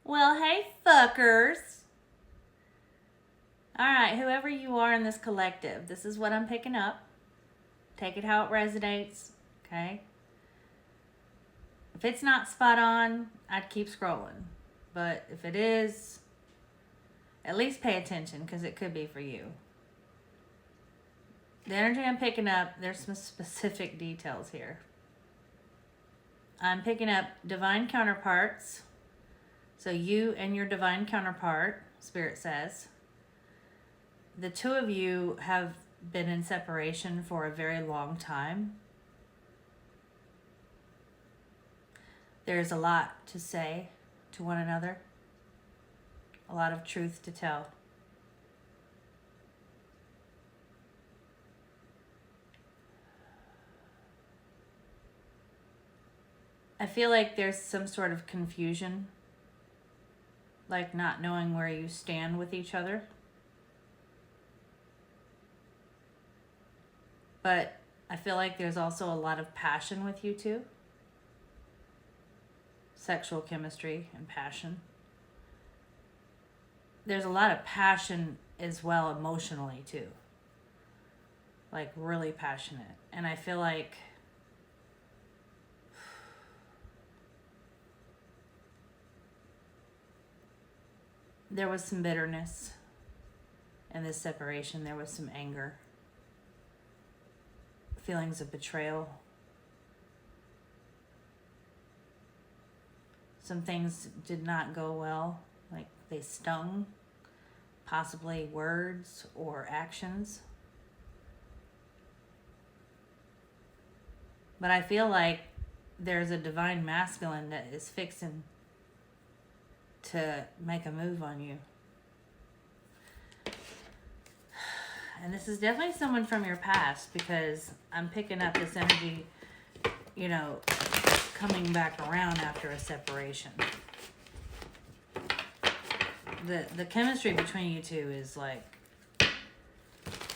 Well, hey, fuckers. All right, whoever you are in this collective, this is what I'm picking up. Take it how it resonates, okay? If it's not spot on, I'd keep scrolling. But if it is, at least pay attention because it could be for you. The energy I'm picking up, there's some specific details here. I'm picking up divine counterparts. So you and your divine counterpart, Spirit says, the two of you have been in separation for a very long time. There's a lot to say to one another, a lot of truth to tell. I feel like there's some sort of confusion, like not knowing where you stand with each other. But I feel like there's also a lot of passion with you two. Sexual chemistry and passion. There's a lot of passion as well emotionally too. Like really passionate. And I feel like there was some bitterness in this separation. There was some anger. Feelings of betrayal. Some things did not go well, like they stung, possibly words or actions. But I feel like there's a divine masculine that is fixing to make a move on you. And this is definitely someone from your past because I'm picking up this energy, coming back around after a separation. The chemistry between you two is like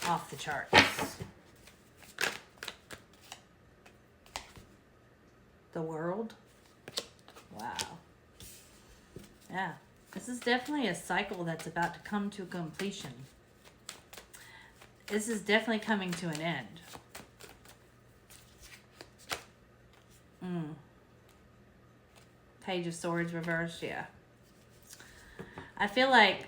off the charts. The world. Wow. Yeah. This is definitely a cycle that's about to come to completion. This is definitely coming to an end. Page of Swords reversed, yeah. I feel like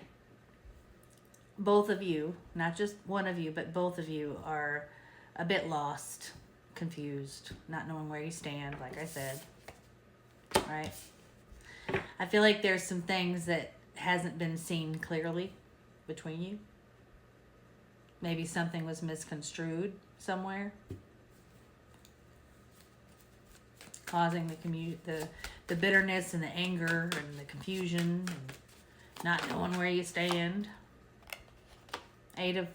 both of you, not just one of you, but both of you are a bit lost, confused, not knowing where you stand, like I said. Right? I feel like there's some things that hasn't been seen clearly between you. Maybe something was misconstrued somewhere, causing the bitterness and the anger and the confusion and not knowing where you stand. Eight of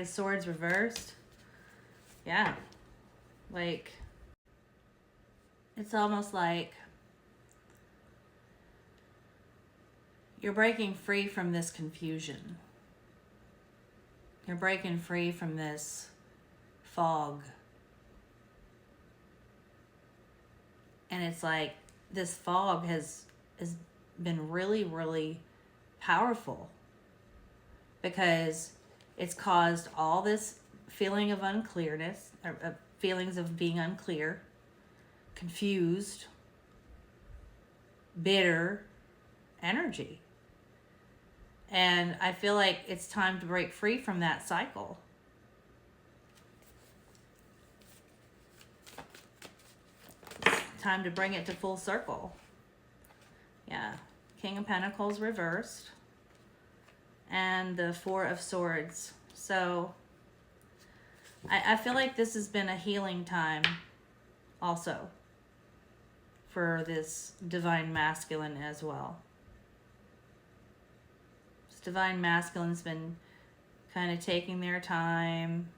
Swords reversed. Yeah. Like, it's almost like you're breaking free from this confusion. You're breaking free from this fog. And it's like this fog has been really, really powerful because it's caused all this feeling of unclearness, or feelings of being unclear, confused, bitter energy. And I feel like it's time to break free from that cycle. It's time to bring it to full circle. Yeah. King of Pentacles reversed. And the Four of Swords. So I feel like this has been a healing time also for this divine masculine as well. Divine masculine's been kind of taking their time,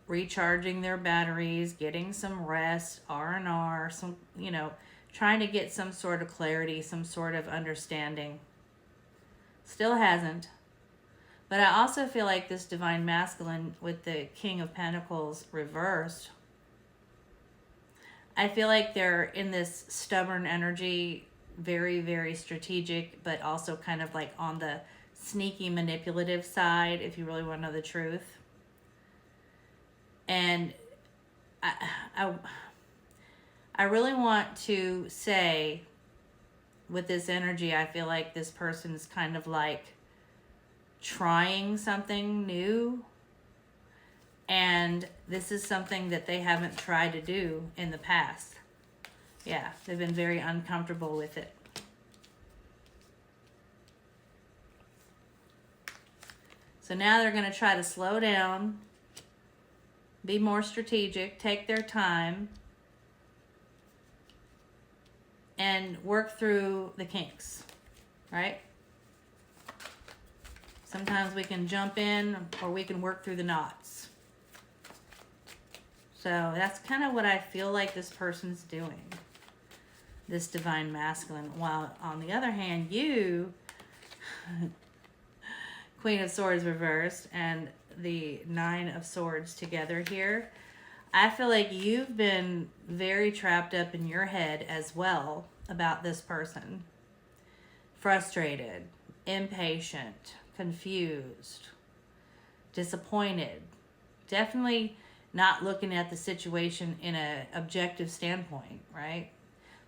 recharging their batteries, getting some rest, R&R, some, trying to get some sort of clarity, some sort of understanding. Still hasn't. But I also feel like this divine masculine with the King of Pentacles reversed, I feel like they're in this stubborn energy, very, very strategic, but also kind of like on the sneaky manipulative side, if you really want to know the truth. And I really want to say, with this energy, I feel like this person's kind of like trying something new. And this is something that they haven't tried to do in the past. Yeah, they've been very uncomfortable with it. So now they're going to try to slow down, be more strategic, take their time, and work through the kinks, right? Sometimes we can jump in or we can work through the knots. So that's kind of what I feel like this person's doing, this divine masculine. While on the other hand, you, Queen of Swords reversed and the Nine of Swords together here, I feel like you've been very trapped up in your head as well about this person. Frustrated, impatient, confused, disappointed. Definitely not looking at the situation in an objective standpoint, right?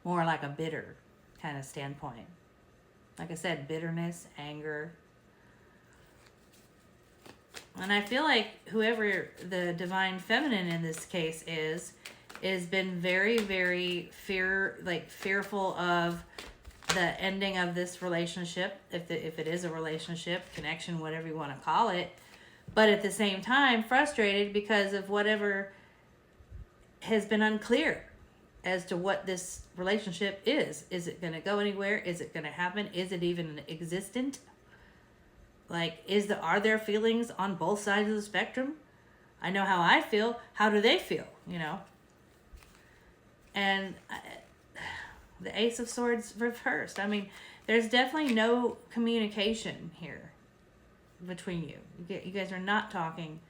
More like a bitter kind of standpoint. Like I said, bitterness, anger. And I feel like whoever the divine feminine in this case is been very, very fearful of the ending of this relationship, if it is a relationship, connection, whatever you want to call it. But at the same time, frustrated because of whatever has been unclear as to what this relationship is. Is it going to go anywhere? Is it going to happen? Is it even existent? Like, are there feelings on both sides of the spectrum? I know how I feel. How do they feel? You know? And the Ace of Swords reversed. I mean, there's definitely no communication here between you. You guys are not talking.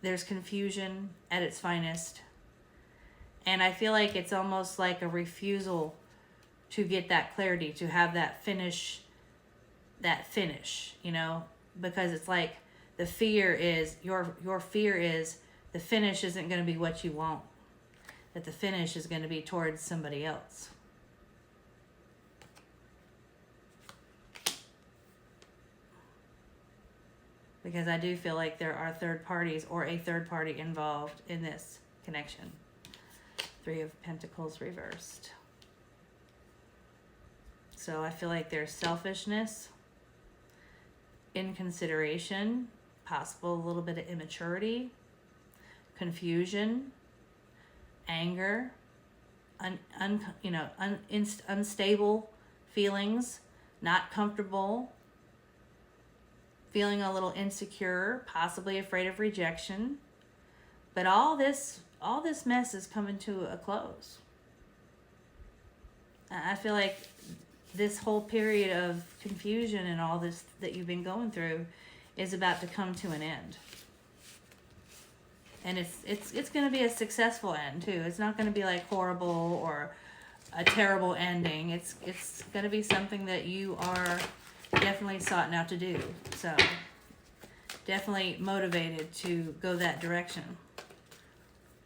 There's confusion at its finest. And I feel like it's almost like a refusal to get that clarity, to have that finish, you know, because it's like the fear is, your fear is the finish isn't going to be what you want, that the finish is going to be towards somebody else. Because I do feel like there are third parties or a third party involved in this connection. Three of Pentacles reversed. So I feel like there's selfishness, inconsideration, possible a little bit of immaturity, confusion, anger, unstable feelings, not comfortable, feeling a little insecure, possibly afraid of rejection. But all this mess is coming to a close. I feel like this whole period of confusion and all this that you've been going through is about to come to an end. And it's going to be a successful end too. It's not going to be like horrible or a terrible ending. It's going to be something that you are definitely sought out to do. So definitely motivated to go that direction.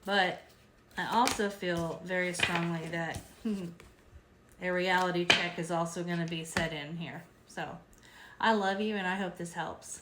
But I also feel very strongly that a reality check is also going to be set in here. So I love you and I hope this helps.